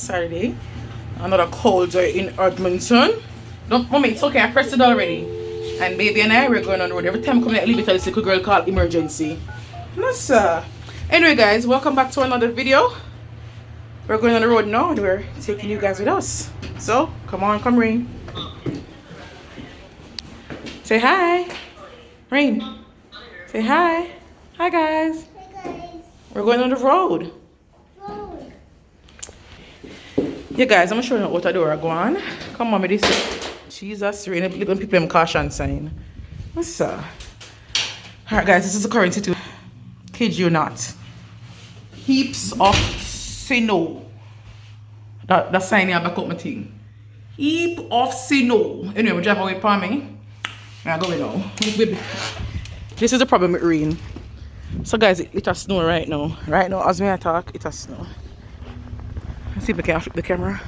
Saturday. Another cold day in Edmonton. Don't, mommy, it's okay, I pressed it already. And baby and I, we're going on the road. Every time I come I leave it, this little girl called emergency. No, sir. Anyway, guys, welcome back to another video. We're going on the road now and we're taking you guys with us. So, come on, come Rain. Say hi. Rain. Say hi. Hi, guys. Hi, guys. We're going on the road. Yeah, guys, I'm sure you know what I do. I go on. Come on, with this. Jesus, Rain, little people them caution sign. What's up? Alright, guys, this is the current situation. Kid you not. Heaps of snow. That sign here back up my thing. Heap of snow. Anyway, we drive away for me. I go now. This is the problem with rain. So guys, it has snow right now. Right now, as I talk, it has snow. Let's see if I can flip the camera.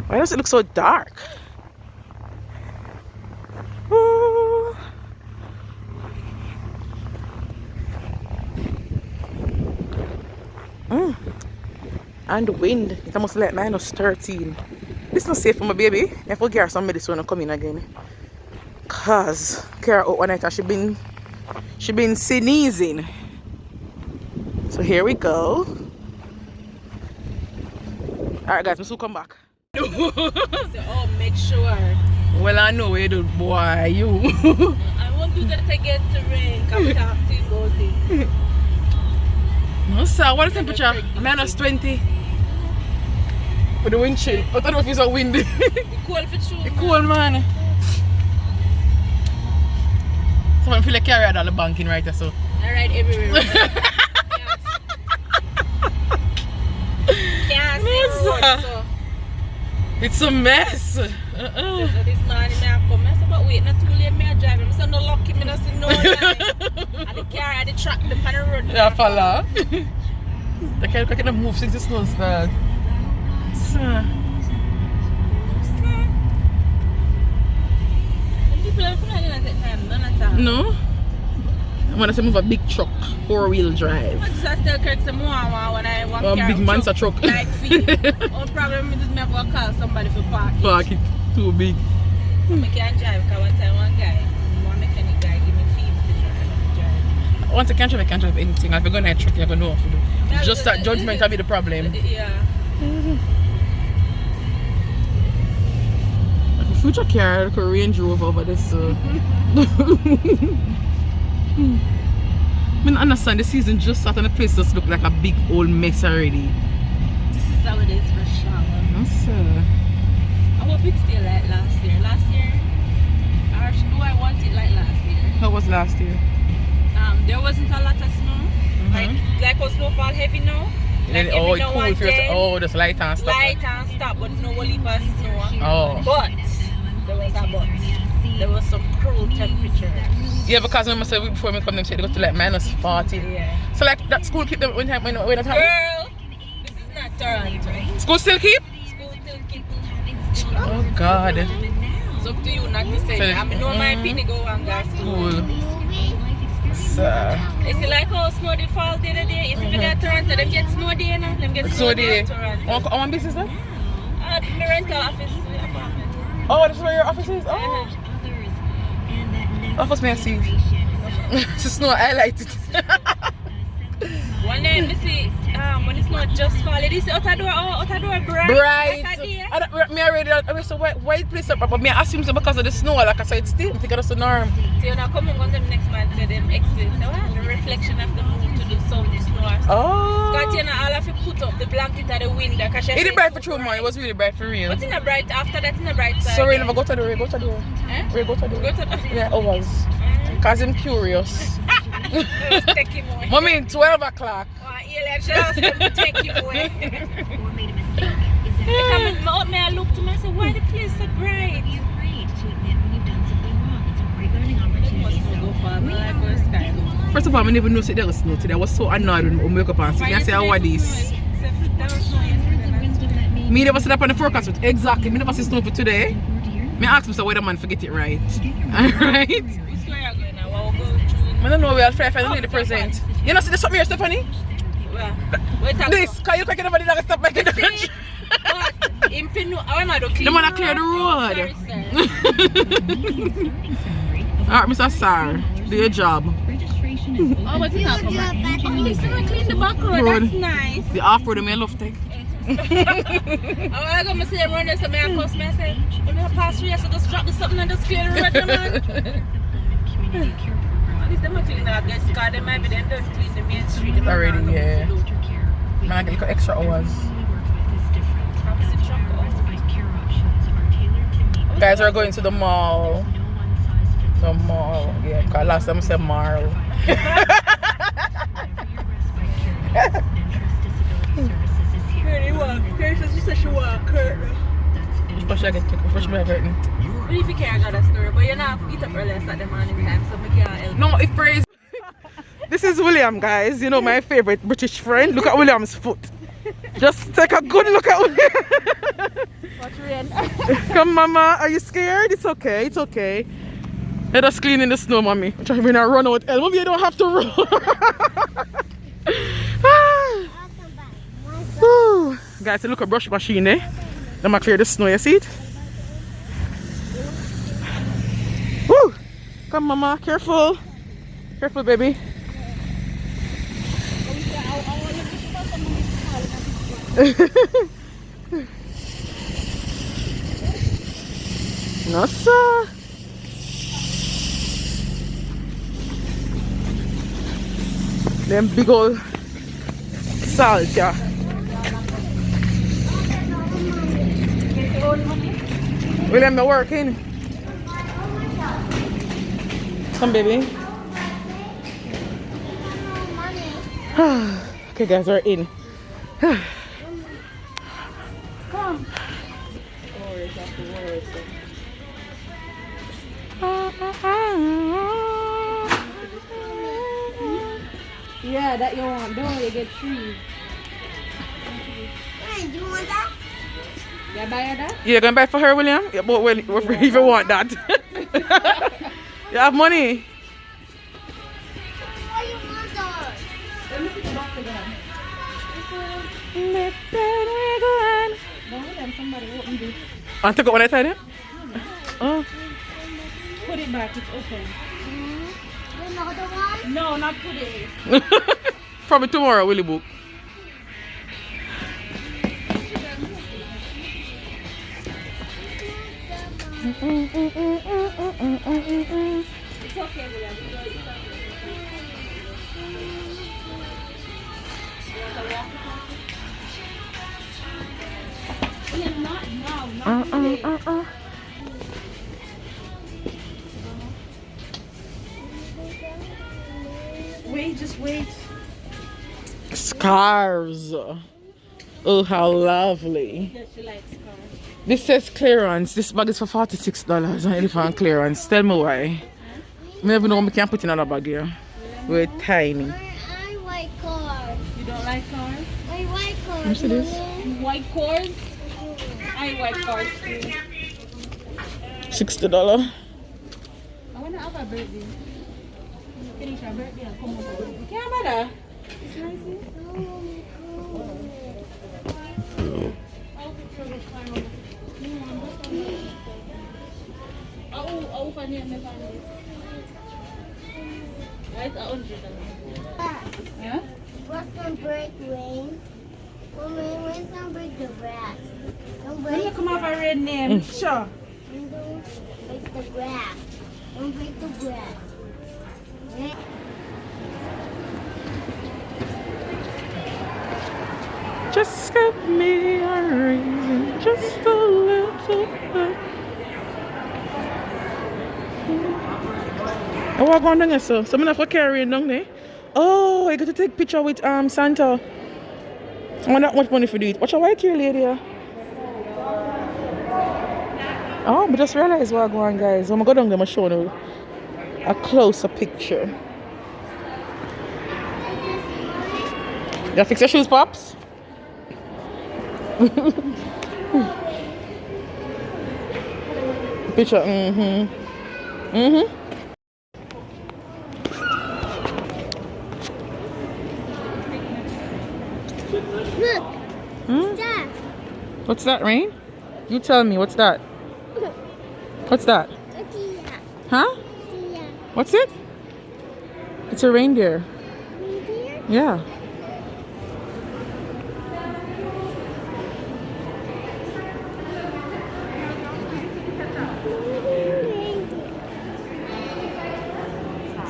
Why does it look so dark? Ooh. And the wind, it's almost like -13. This is not safe for my baby. I have to get her some medicine when I come in again. Cause Kara out one night and she been sneezing. So here we go. Alright guys, I'm soon come back. So, oh, make sure. Well, I know where you do, boy, you. I want you to get to rain. Come talk to you about it. No, sir, what is the temperature? -20. With the wind chill. I don't know if it's so windy. It's cold for true. It's cool, man. So I feel like carry out all the banking right there, so. Alright, everywhere. Can't see road, so. It's a mess. So this morning I come, I said, but wait, not too late, me I drive. I said, no lucky, me not see no line. And the car had the track, the pan the road. Yeah, fella. The car can't move since the snow started. People are coming in at that time, none at all. No? I want to move a big truck, 4-wheel drive. I just tell Kirk some more when I walk A big monster truck. Like feel. Only problem is me have to call somebody for park it. Park it too big. I can't drive because one time one mechanic guy give me fee to drive. Once I can't drive anything. If you're going to truck, you're going to know what to do. It's just that judgment will be the problem. Yeah. Like a future car, like a Range Rover over this. I mean, I understand the season just started and the place just look like a big old mess already. This is how it is for sure. Yes, I hope it's still like last year. Last year, or do I want it like last year? How was last year? There wasn't a lot of snow. Like was snowfall heavy now. Like Oh, it's now cool and if you're then, just light and stuff. light and stop, but no leap of snow. Oh. But there was a but. There was some cruel temperature. Yeah, because remember say before we come them say they go to like -40. Yeah. So like that school keep them when that Girl, this is not Toronto. School still keep? School still keep. Oh God. It's up to you not to say. So, I mean, no my opinion go and go school. Cool. So, It's like how snow did fall the other day. If you get Toronto, them get snow day now. Them get snow day in Toronto. on business then? The rental office. Oh, this is where your office is? Oh. Office may I see. It's snow, I liked it. One day, you see, when it's not just fall, it is outer door bright. Bright. Me already, I so white place up, but me I assume so because of the snow, like I said, it's still, I think that's the norm. So you're not coming on them next month, so them explain, so the reflection of the moon to the sun, the snow. Oh. Because you know, all have to put up the blanket at the window. It is bright for true, man. It was really bright for real. But in the bright, after that, in the bright side. So we never go to the way, go to the way. Eh? We go to the way. Go to the Yeah, always. Because I'm curious. Take him away. Mommy, 12 o'clock. Alien should ask them to take you away. I look to me and say, why the place so bright? First of all, I never knew there was snow today. I was so annoyed when I wake up and see. I say, how are this? Me never sit up on the forecast with exactly. Me never see snow for today. Me ask myself whether man forget it right. Alright? I don't know we'll try to find the present. You know see the something here, Stephanie? This, because you can't nobody that stop making the country. But him fin know how am I to clean The man that clear the road. Alright, Mr. Sar, do your job. Oh, but it's not come back. Listen, I clean the back road. That's nice. The off-road, I love take. I go to say run this, I cuss me. I say, when I pass through, so just drop the something and just clear the road, man. At least them are clean that guys, because they might be then don't clean the main street. Already, yeah. Man, I get extra hours. Guys, we're going to the mall. The mall, yeah. Because last time I said mall. Curly walk. Curly says she said she walk. Curly. First I get taken. First I get it. But if you can't go that store, but you're not eat up early at the morning time, so we can't help. No, it praise. This is William, guys. You know, my favorite British friend. Look at William's foot. Just take a good look at William. Watch rain. Come, Mama. Are you scared? It's okay. It's okay. Let us clean in the snow, Mommy. I'm trying to run out. Mommy, you don't have to run. Guys, look at brush machine, eh? Let me clear the snow, you see it? Woo! Come, Mama. Careful. Careful, baby. No, sir. Them big old salt, yeah. William, you're working. Come, baby. Okay, guys, we're in. Come. Yeah, that you want. Don't you get three. Do you want that? You buy that? You're gonna buy for her, William? Yeah, but well, if you want that. You have money. Why you want that? Let me see the box again. Don't let somebody open this. Want to go when I tell you? Oh. Put it back, it's open. Another one? No, not today. Probably tomorrow, Willie book. It's okay, William. Not now. Wait, just wait. Scarves. Oh, how lovely. Yes, she likes cars. This says clearance. This bag is for $46 on elephant clearance. Tell me why. I never know we can put in another bag here. We're tiny. I like cars. You don't like cars? I like cars. You see this? You white cars? I white cars too. $60. I want to have a birthday. Finish our birthday and come over. You can't buy that. It's nice here. I'll find it. Right, $100. Yeah? What's gonna break rain? When's gonna break the grass? Don't break When you come off a red name, sure. Don't break the grass. Don't break the grass. Yeah. Just give me a reason, just a little bit. Oh, what going on there, sir? Someone have to carry it down there. Oh, I got to take picture with Santa. I want that much money for do it. Watch out, white here, lady. Oh, but just realize what I'm going, guys. I'm gonna go down there and show you a closer picture. You gotta fix your shoes, Pops? Picture, What's that, Rain? You tell me, what's that? What's that? Huh? What's it? It's a reindeer. Reindeer? Yeah.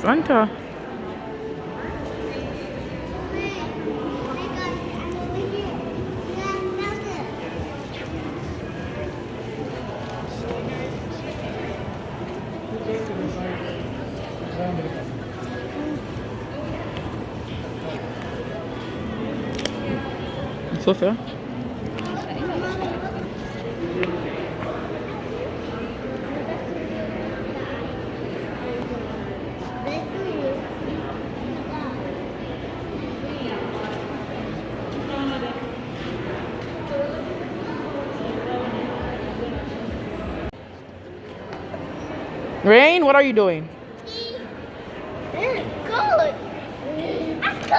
Santa. Sophia. Rain, what are you doing? Good. Let's go.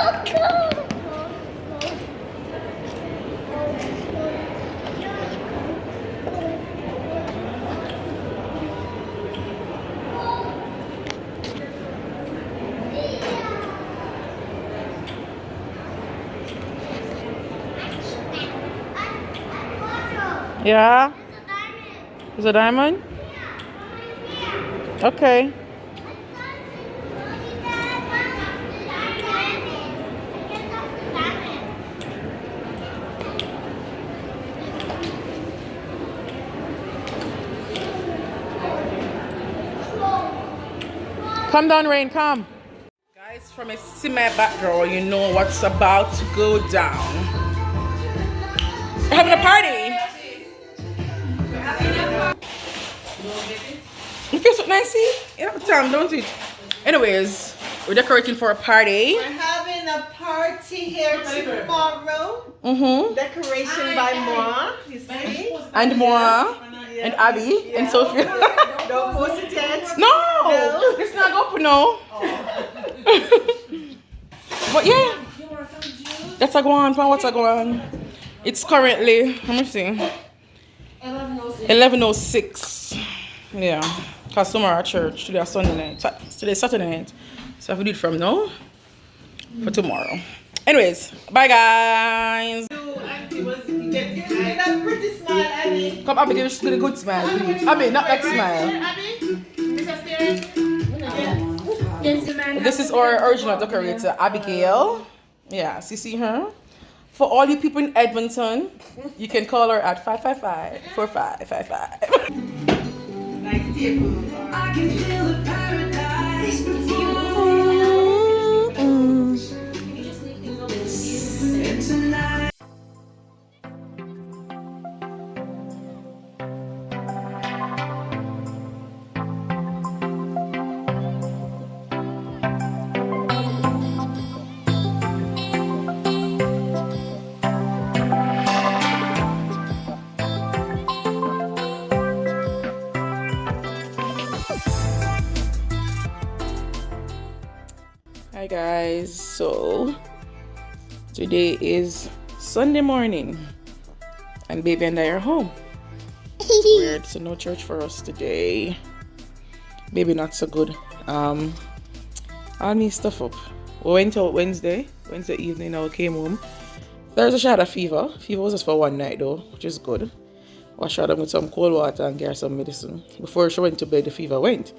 Yeah? Is it a diamond? Okay. Come down, Rain, come. Guys, from a semi background, you know what's about to go down. We're having a party. You feel so nice, see? You have time, don't it? Anyways, we're decorating for a party. We're having a party here tomorrow. Decoration by Moi, you see? And Moa, and Abby, and Sophia. Don't post it yet. No! It's not up, no. But yeah, that's a go on, what's a go on? It's currently, let me see, 11:06. Yeah, because tomorrow at church, today is Sunday night, today is Saturday night. So I have to do it from now for tomorrow. Anyways, bye guys. Auntie was give me that pretty smile, Abby. Come, Abby, give us the good smile, please. Abby, not that smile. This is our original decorator, Abigail. Yeah, so you see her? For all you people in Edmonton, you can call her at 555-4555. Nice table. I can feel the paradise and tonight. Hi guys, so today is Sunday morning and baby and I are home. Weird, so no church for us today. Baby not so good. All me stuff up. We went out Wednesday evening. I came home. Thursday she had a fever. Fever was just for one night though, which is good. Wash her down with some cold water and get her some medicine. Before she went to bed, the fever went.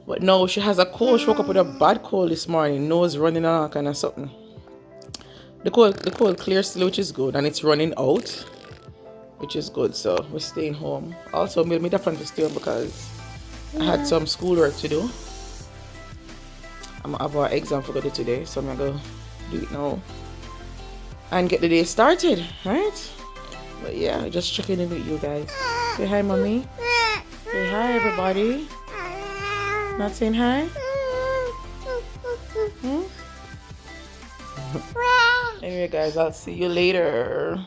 But no, she has a cold. She woke up with a bad cold this morning. Nose running and all kind of something. The cold clears still, which is good, and it's running out, which is good. So we're staying home. Also, made me different to stay home because I had some schoolwork to do. I'm gonna have our exam for good today, so I'm gonna go do it now and get the day started, right? But yeah, just checking in with you guys. Say hi, mommy. Say hi, everybody. Not saying hi? Anyway, guys, I'll see you later.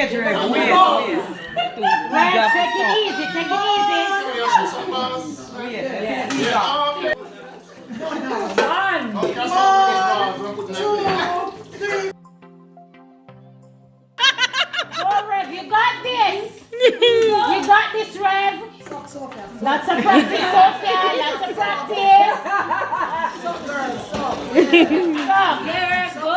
Wait. Rev, take it easy, take it easy. Go, Rev, you got this. You got this, Rev. Lots of practice, Sophia. Lots of practice. Stop, there, go.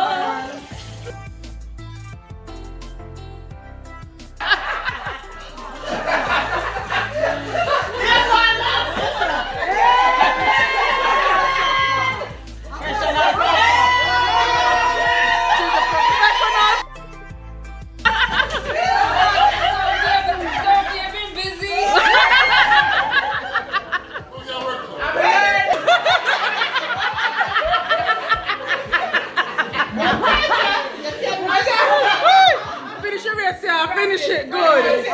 Finish it good.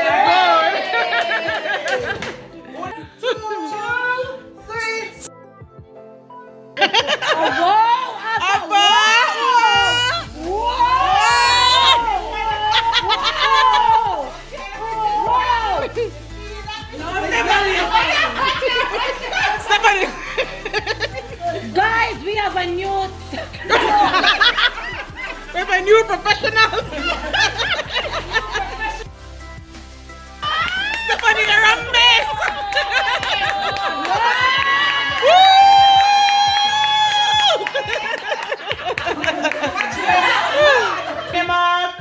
Guys, we have a new. We have a new professional. Stephanie, you're a mess. Okay, Mark.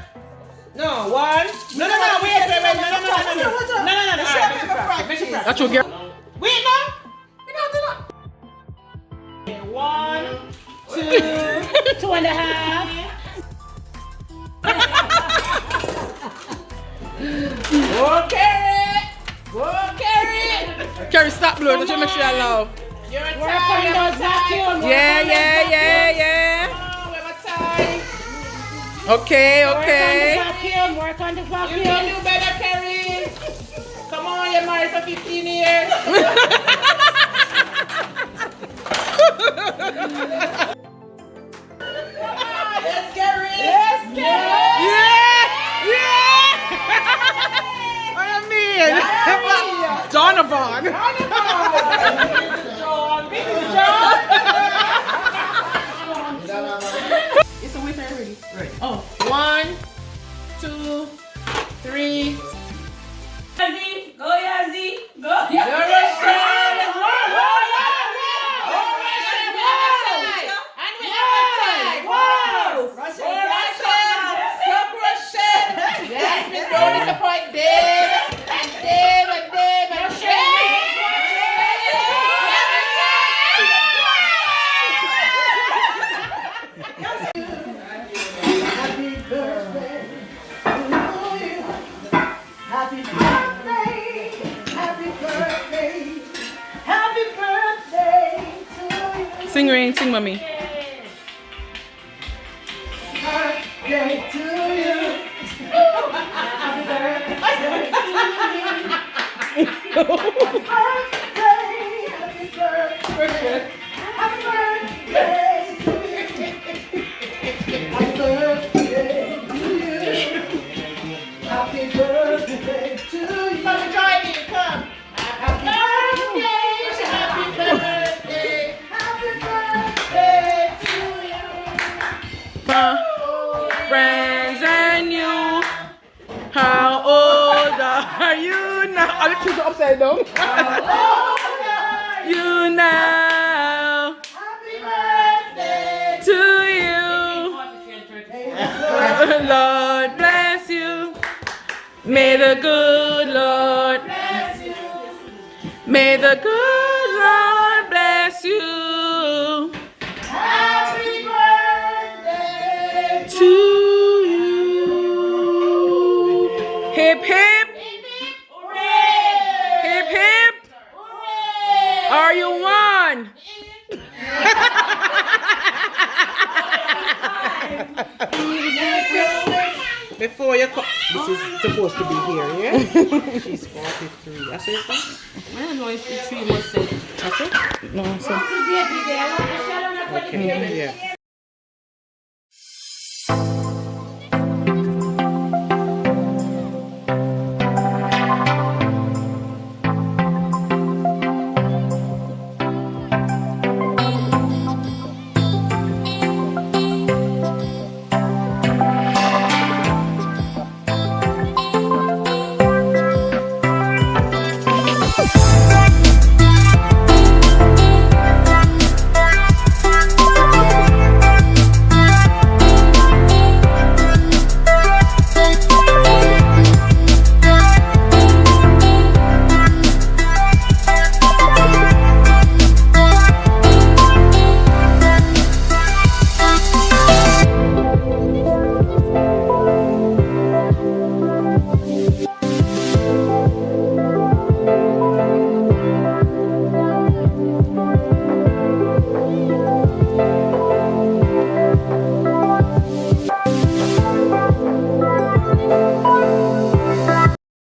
No, one. No, wait. No. That's your girl. Wait, no. Okay, 1, 2. 2.5. Go carry. Carrie, stop blowing. Don't you make sure you love. You're a Work on those vacuum. Yeah. Oh, we have a tie. Okay. Work on the You vacuum. can do better, Carrie. Come on, you're married for 15 years. Let's get ready. I mean, Donovan. It's a winner already. Right. Oh, 1, 2, 3. Go Yazzie. Go You're Ruschelle. And we have a tie. Ruschelle. Yes, we don't disappoint Dave. And Dave. Sing, Rain, sing, mommy. Friends and you, how old are you now? I'll let you go upside down. You now. Happy birthday to you. Lord bless you. May the good Lord bless you. May the good Lord bless you. Happy birthday to you. Hip hip. Hooray! Hip hip. Hooray! Are you one? Before you come, this is supposed to be here, yeah? She's 43. That's it? I don't know if 3 months said. No, so. Okay. Okay, yeah.